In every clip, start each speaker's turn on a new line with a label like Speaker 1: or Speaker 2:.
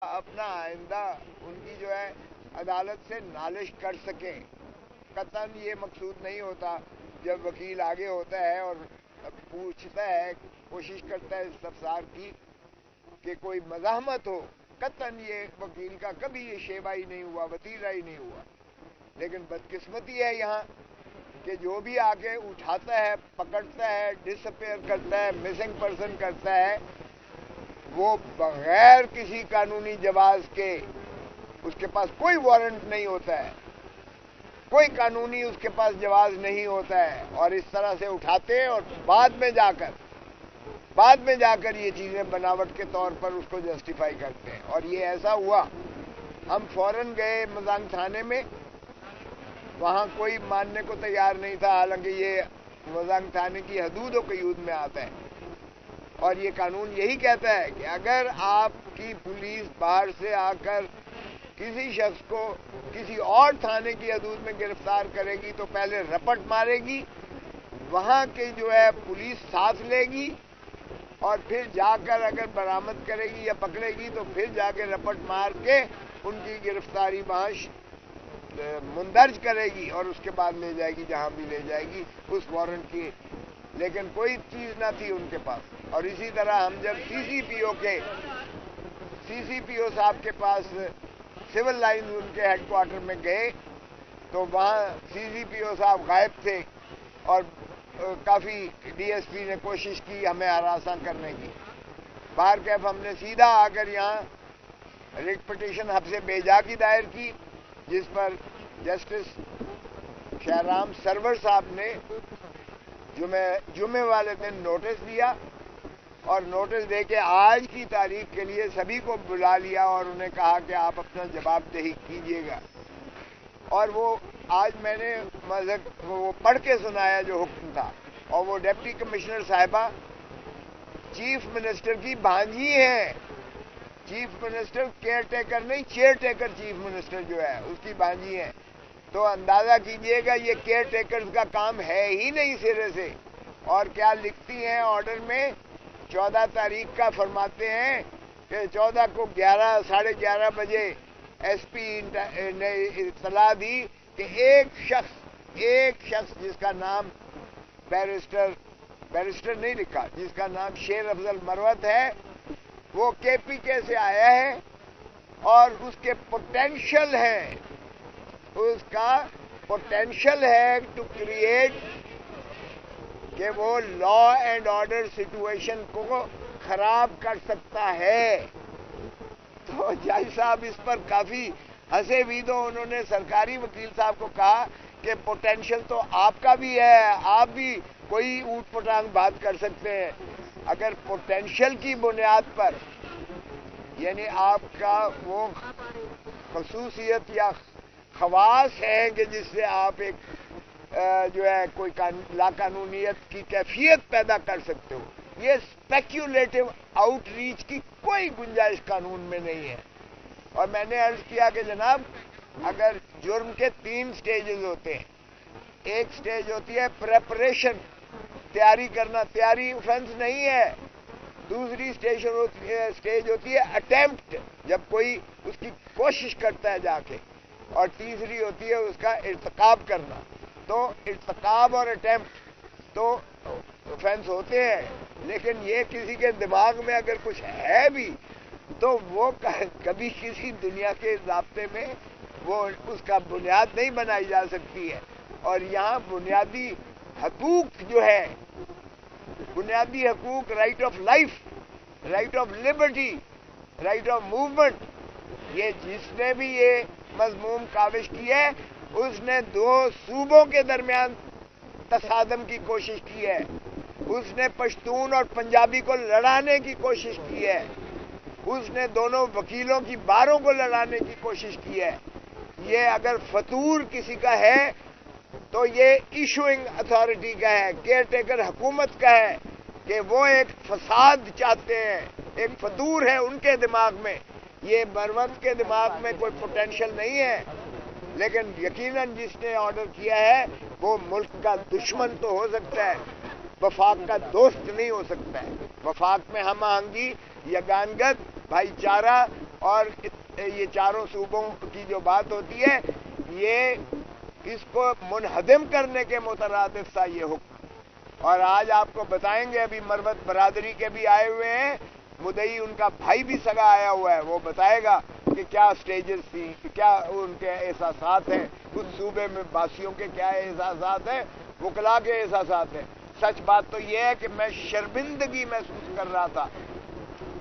Speaker 1: अपना आइंदा उनकी जो है अदालत से नालिश कर सकें। कतन ये मकसूद नहीं होता जब वकील आगे होता है और पूछता है, कोशिश करता है इस्तफसार की कि कोई मज़ाहमत हो, कतन ये वकील का कभी ये शेवा ही नहीं हुआ, वतीरा ही नहीं हुआ। लेकिन बदकिस्मती है यहाँ कि जो भी आके उठाता है, पकड़ता है, डिसअपेयर करता है, मिसिंग पर्सन करता है, वो बगैर किसी कानूनी जवाज के, उसके पास कोई वारंट नहीं होता है, कोई कानूनी उसके पास जवाज नहीं होता है, और इस तरह से उठाते हैं और बाद में जाकर ये चीज़ें बनावट के तौर पर उसको जस्टिफाई करते हैं। और ये ऐसा हुआ, हम फौरन गए मजांग थाने में, वहाँ कोई मानने को तैयार नहीं था, हालांकि ये मजांग थाने की हदूद व क़यूद में आता है और ये कानून यही कहता है कि अगर आपकी पुलिस बाहर से आकर किसी शख्स को किसी और थाने की हदूद में गिरफ्तार करेगी तो पहले रपट मारेगी, वहाँ के जो है पुलिस साथ लेगी और फिर जाकर अगर बरामद करेगी या पकड़ेगी तो फिर जाकर रपट मार के उनकी गिरफ्तारी वहाँ मुंदर्ज करेगी और उसके बाद ले जाएगी जहाँ भी ले जाएगी उस वारंट की। लेकिन कोई चीज़ ना थी उनके पास। और इसी तरह हम जब सीसीपीओ साहब के पास सिविल लाइन उनके हेडक्वार्टर में गए तो वहाँ सीसीपीओ साहब गायब थे और काफ़ी डीएसपी ने कोशिश की हमें हरासा करने की। बार कैफ हमने सीधा आकर यहाँ रिट पिटीशन हमसे बेजा की दायर की, जिस पर जस्टिस शहराम सरवर साहब ने जुमे वाले दिन नोटिस दिया और नोटिस दे के आज की तारीख के लिए सभी को बुला लिया और उन्हें कहा कि आप अपना जवाबदेही कीजिएगा। और वो आज मैंने वो पढ़ के सुनाया जो हुक्म था, और वो डिप्टी कमिश्नर साहिबा चीफ मिनिस्टर की भांजी हैं। चीफ मिनिस्टर केयर टेकर नहीं, चेयर टेकर चीफ मिनिस्टर जो है उसकी भांजी है। तो अंदाजा कीजिएगा ये केयर टेकर्स का काम है ही नहीं सिरे से। और क्या लिखती हैं ऑर्डर में, 14 तारीख का फरमाते हैं कि 14 को 11:30 बजे एसपी ने इत्तला दी कि एक शख्स जिसका नाम बैरिस्टर नहीं लिखा, जिसका नाम शेर अफजल मरवत है, वो केपीके से आया है और उसका पोटेंशियल है टू क्रिएट कि वो लॉ एंड ऑर्डर सिचुएशन को खराब कर सकता है। तो जज साहब इस पर काफी हंसे भी, तो उन्होंने सरकारी वकील साहब को कहा कि पोटेंशियल तो आपका भी है, आप भी कोई ऊट पटांग बात कर सकते हैं। अगर पोटेंशियल की बुनियाद पर, यानी आपका वो खसूसियत या खवास है कि जिससे आप एक जो है कोई लाकानूनियत की कैफियत पैदा कर सकते हो, ये स्पेक्यूलेटिव आउटरीच की कोई गुंजाइश कानून में नहीं है। और मैंने अर्ज किया कि जनाब, अगर जुर्म के 3 स्टेजेस होते हैं, एक स्टेज होती है प्रेपरेशन, तैयारी करना, तैयारी ऑफेंस नहीं है। दूसरी स्टेज होती है अटेम्प्ट, जब कोई उसकी कोशिश करता है जाके, और तीसरी होती है उसका इर्तिकाब करना। तो इर्तिकाब और अटेम्प्ट तो ऑफेंस होते हैं, लेकिन ये किसी के दिमाग में अगर कुछ है भी तो वो कभी किसी दुनिया के ज़ाब्ते में वो उसका बुनियाद नहीं बनाई जा सकती है। और यहाँ बुनियादी हकूक जो है, बुनियादी हकूक, right of life, right of liberty, right of movement, ये जिसने भी ये मजमूम काविश की है उसने 2 सूबों के दरमियान तसादम की कोशिश की है, उसने पश्तून और पंजाबी को लड़ाने की कोशिश की है, उसने दोनों वकीलों की बारों को लड़ाने की कोशिश की है। ये अगर फतूर किसी का है तो ये इशूइंग अथॉरिटी का है, केयर टेकर हुकूमत का है कि वो एक फसाद चाहते हैं, एक फतूर है उनके दिमाग में। ये मरवत के दिमाग में कोई पोटेंशियल नहीं है, लेकिन यकीनन जिसने ऑर्डर किया है वो मुल्क का दुश्मन तो हो सकता है, वफाक का दोस्त नहीं हो सकता है। वफाक में हम आहंगी, यगानगत, भाईचारा اور یہ چاروں صوبوں کی جو بات ہوتی ہے یہ اس کو منہدم کرنے کے مترادف تھا یہ حکم. اور آج آپ کو بتائیں گے, ابھی مروت برادری کے بھی آئے ہوئے ہیں, مدعی ان کا بھائی بھی سگا آیا ہوا ہے, وہ بتائے گا کہ کیا سٹیجز تھیں, کیا ان کے احساسات ہیں اس صوبے میں, باسیوں کے کیا احساسات ہیں, وکلا کے احساسات ہیں. سچ بات تو یہ ہے کہ میں شرمندگی محسوس کر رہا تھا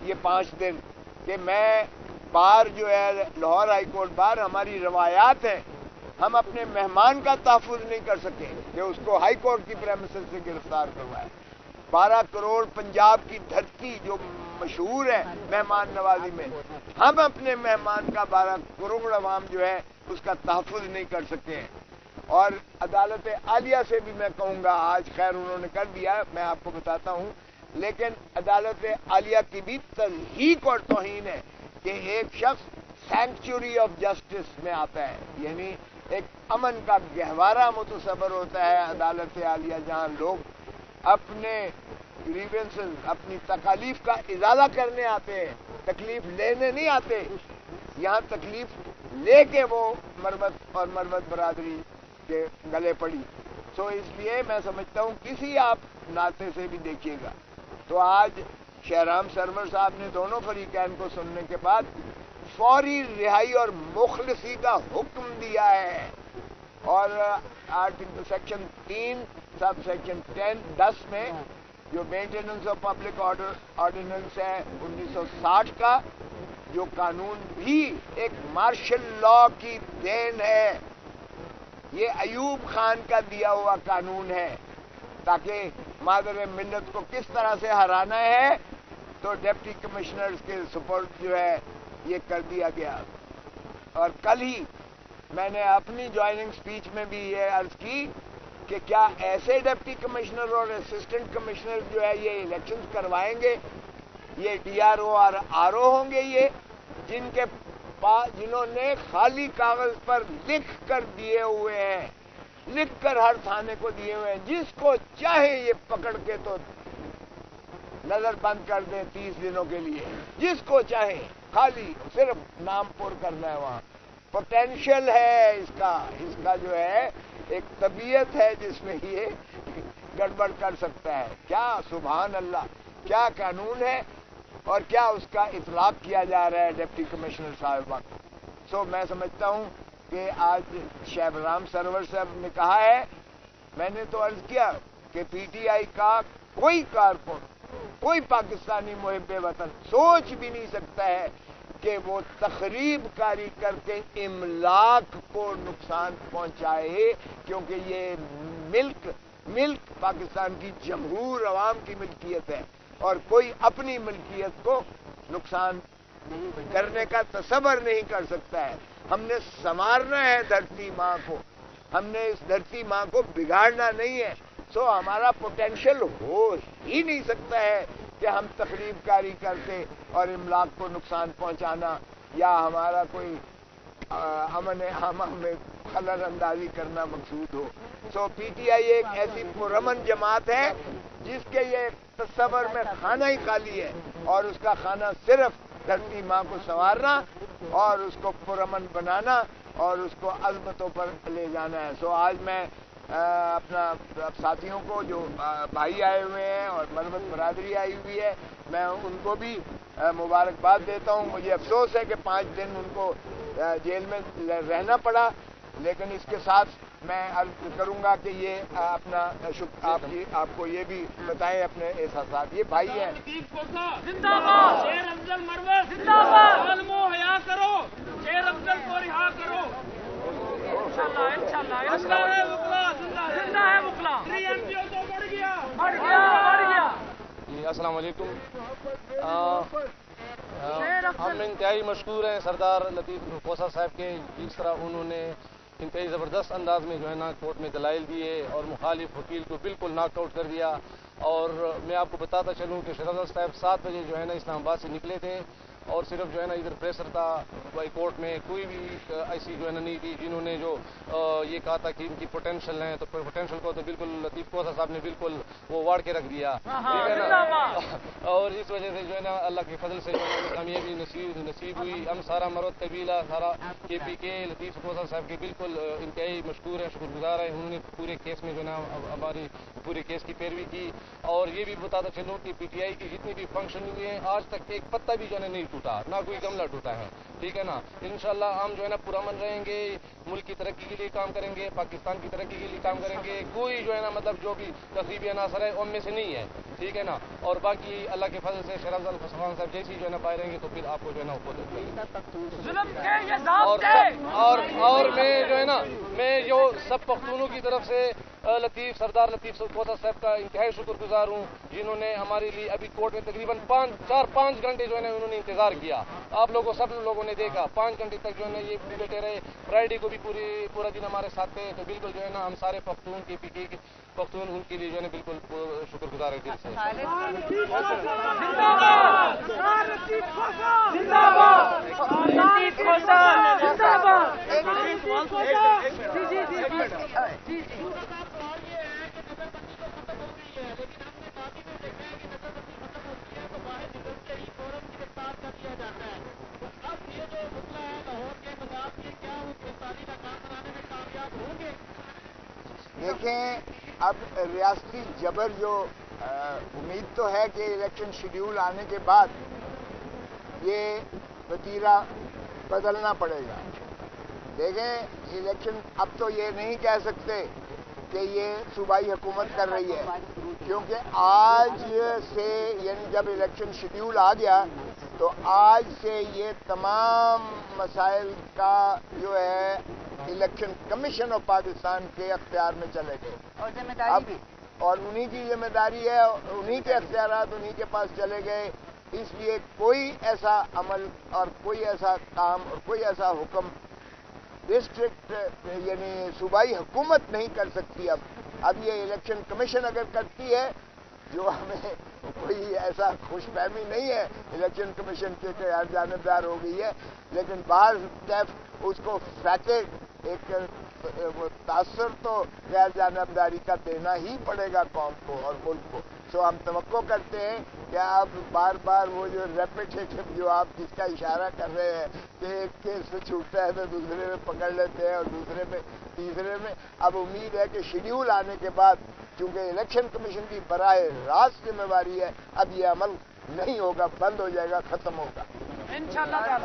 Speaker 1: یہ 5 دن کہ میں بار جو ہے لاہور ہائی کورٹ بار, ہماری روایات ہیں, ہم اپنے مہمان کا تحفظ نہیں کر سکے کہ اس کو ہائی کورٹ کی پریمیسز سے گرفتار کروائے. 12 کروڑ پنجاب کی دھرتی جو مشہور ہے مہمان نوازی میں, ہم اپنے مہمان کا 12 کروڑ عوام جو ہے اس کا تحفظ نہیں کر سکے ہیں. اور عدالت عالیہ سے بھی میں کہوں گا, آج خیر انہوں نے کر دیا, میں آپ کو بتاتا ہوں, لیکن عدالت عالیہ کی بھی تضحیق اور توہین ہے کہ ایک شخص سینکچوری آف جسٹس میں آتا ہے, یعنی ایک امن کا گہوارہ متصور ہوتا ہے عدالت عالیہ, جہاں لوگ اپنے گریونسز, اپنی تکالیف کا ازالہ کرنے آتے ہیں, تکلیف لینے نہیں آتے. یہاں تکلیف لے کے وہ مروت اور مروت برادری کے گلے پڑی. سو اس لیے میں سمجھتا ہوں کسی آپ ناطے سے بھی دیکھیے گا تو آج شہرام سرور صاحب نے دونوں فریقین کو سننے کے بعد فوری رہائی اور مخلصی کا حکم دیا ہے. اور سیکشن 3 سب سیکشن 10 میں جو maintenance of public order ordinance ہے 1960 کا, جو قانون بھی ایک مارشل لا کی دین ہے, یہ ایوب خان کا دیا ہوا قانون ہے, تاکہ مادر ملت کو کس طرح سے ہرانا ہے تو ڈپٹی کمشنرز کے سپورٹ جو ہے یہ کر دیا گیا. اور کل ہی میں نے اپنی جوائننگ سپیچ میں بھی یہ عرض کی کہ کیا ایسے ڈپٹی کمشنر اور اسسٹنٹ کمشنر جو ہے یہ الیکشنز کروائیں گے, یہ ڈی آر او اور آر او ہوں گے یہ, جنہوں نے خالی کاغذ پر لکھ کر دیے ہوئے ہیں, لکھ کر ہر تھانے کو دیے ہوئے ہیں, جس کو چاہے یہ پکڑ کے تو نظر بند کر دیں 30 دنوں کے لیے, جس کو چاہے, خالی صرف نام پر کرنا ہے. وہاں پوٹینشیل ہے اس کا جو ہے ایک طبیعت ہے جس میں یہ گڑبڑ کر سکتا ہے. کیا سبحان اللہ, کیا قانون ہے اور کیا اس کا اطلاق کیا جا رہا ہے ڈپٹی کمشنر صاحبہ کو. سو میں سمجھتا ہوں کہ آج شہرام سرور صاحب نے کہا ہے, میں نے تو عرض کیا کہ پی ٹی آئی کا کوئی کارکن, کوئی پاکستانی محب وطن سوچ بھی نہیں سکتا ہے کہ وہ تخریب کاری کر کے املاک کو نقصان پہنچائے, کیونکہ یہ ملک پاکستان کی جمہور عوام کی ملکیت ہے اور کوئی اپنی ملکیت کو نقصان کرنے کا تصور نہیں کر سکتا ہے. ہم نے سنوارنا ہے دھرتی ماں کو, ہم نے اس دھرتی ماں کو بگاڑنا نہیں ہے. سو ہمارا پوٹینشیل ہو ہی نہیں سکتا ہے کہ ہم تخریب کاری کر کے اور املاک کو نقصان پہنچانا یا ہمارا کوئی امن عامہ میں خلل اندازی کرنا مقصود ہو. سو پی ٹی آئی ایک ایسی پرامن جماعت ہے جس کے یہ تصور میں خانہ ہی خالی ہے, اور اس کا خانہ صرف دھرتی ماں کو سنوارنا اور اس کو پرامن بنانا اور اس کو عظمتوں پر لے جانا ہے. سو آج میں اپنا ساتھیوں کو جو بھائی آئے ہوئے ہیں اور مروت برادری آئی ہوئی ہے, میں ان کو بھی مبارکباد دیتا ہوں. مجھے افسوس ہے کہ 5 دن ان کو جیل میں رہنا پڑا, لیکن اس کے ساتھ میں عرض کروں گا کہ یہ اپنا آپ کو یہ بھی بتائیں اپنے احساسات. یہ بھائی ہیں.
Speaker 2: زندہ باد شیر افضل مروت, زندہ باد. ظلم و حیا کرو, شیر افضل کو رہا کرو. انشاءاللہ زندہ ہے وکلا, زندہ ہے وکلا. 3 MPO تو بڑھ گیا.
Speaker 3: السلام علیکم. ہم انتہائی مشکور ہیں سردار لطیف کوثر صاحب کے, جس طرح انہوں نے انتہائی زبردست انداز میں جو ہے نا کورٹ میں دلائل دیے اور مخالف وکیل کو بالکل ناک آؤٹ کر دیا. اور میں آپ کو بتاتا چلوں کہ شہزاد صاحب 7 بجے جو ہے نا اسلام آباد سے نکلے تھے और सिर्फ जो है ना इधर प्रेशर था भाई कोर्ट में, कोई भी ऐसी जो है ना नहीं थी जिन्होंने जो ये कहा था कि इनकी पोटेंशियल है, तो पोटेंशियल को तो बिल्कुल लतीफ़ कोसा साहब ने बिल्कुल वो वाड़ के रख दिया, ठीक है ना। और इस वजह से जो है ना अल्लाह के फजल से जो है ना कामयाबी नसीब हुई। हम सारा मरद कबीला, सारा KPK लतीफ़ कोसा साहब के बिल्कुल इंतहाई मशकूर है, शुक्रगुजार है। उन्होंने पूरे केस में जो है ना हमारी पूरे केस की पैरवी की। और ये भी बताता चलूँ कि PTI की जितनी भी फंक्शन हुई है आज तक एक पत्ता भी जो है नहीं टूटा, ना कोई गमला टूटा है, ठीक है ना। इंशाल्लाह हम जो है ना पुरअमन रहेंगे, मुल्क की तरक्की के लिए काम करेंगे, पाकिस्तान की तरक्की के लिए काम करेंगे। कोई जो है ना मतलब जो भी तकरीबी अनासर है उनमें से नहीं है, ठीक है ना। और बाकी अल्लाह के फजल से शेर अफजल खान साहब जैसी जो है ना पाए रहेंगे तो फिर आपको जो है ना और मैं जो है ना मैं जो सब पख्तूनों की तरफ से सरदार लतीफ़ कोसा साहब का इंतहाई शुक्रगुजार हूँ, जिन्होंने हमारे लिए अभी कोर्ट में तकरीबन 4-5 घंटे जो है ना उन्होंने इंतजार किया। आप लोगों सब लोगों ने देखा 5 घंटे तक जो है ना ये बैठे रहे। फ्राइडे को भी पूरा दिन हमारे साथ थे। तो बिल्कुल जो है ना हम सारे पख्तून KPK के पख्तून उनके लिए जो है ना बिल्कुल शुक्रगुजार है दिल से।
Speaker 1: देखें, अब रियासती जबर जो उम्मीद तो है कि इलेक्शन शेड्यूल आने के बाद ये वतीरा बदलना पड़ेगा। देखें, इलेक्शन अब तो ये नहीं कह सकते कि ये सूबाई हुकूमत कर रही है, क्योंकि आज से यानी जब इलेक्शन शेड्यूल आ गया तो आज से ये तमाम मसाइल का जो है इलेक्शन कमीशन ऑफ पाकिस्तान के अख्तियार में चले गए
Speaker 4: और जिम्मेदारी भी,
Speaker 1: और उन्हीं की जिम्मेदारी है, उन्हीं के अख्तियारात उन्हीं के पास चले गए। इसलिए कोई ऐसा अमल और कोई ऐसा काम और कोई ऐसा हुक्म डिस्ट्रिक्ट यानी सूबाई हुकूमत नहीं कर सकती। अब ये इलेक्शन कमीशन अगर करती है, जो हमें कोई ऐसा खुशफहमी नहीं है इलेक्शन कमीशन के हर जानबदार हो गई है, लेकिन बाहर कैफ उसको फैकेट एक तासर तो गैर जानबदारी का देना ही पड़ेगा कौम को और मुल्क को। सो हम तवक्को करते हैं कि आप बार बार वो जो रेपिटेटिव जो आप जिसका इशारा कर रहे हैं कि एक केस में छूटता है तो दूसरे में पकड़ लेते हैं और दूसरे में तीसरे में, अब उम्मीद है कि शेड्यूल आने के बाद, चूंकि इलेक्शन कमीशन की बराह रास्त जिम्मेवारी है, अब ये अमल नहीं होगा, बंद हो जाएगा, खत्म होगा
Speaker 2: इंशाअल्लाह।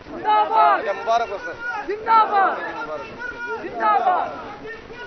Speaker 2: जिंदाबाद,
Speaker 3: मुबारक हो सर,
Speaker 2: जिंदाबाद, जिंदाबाद।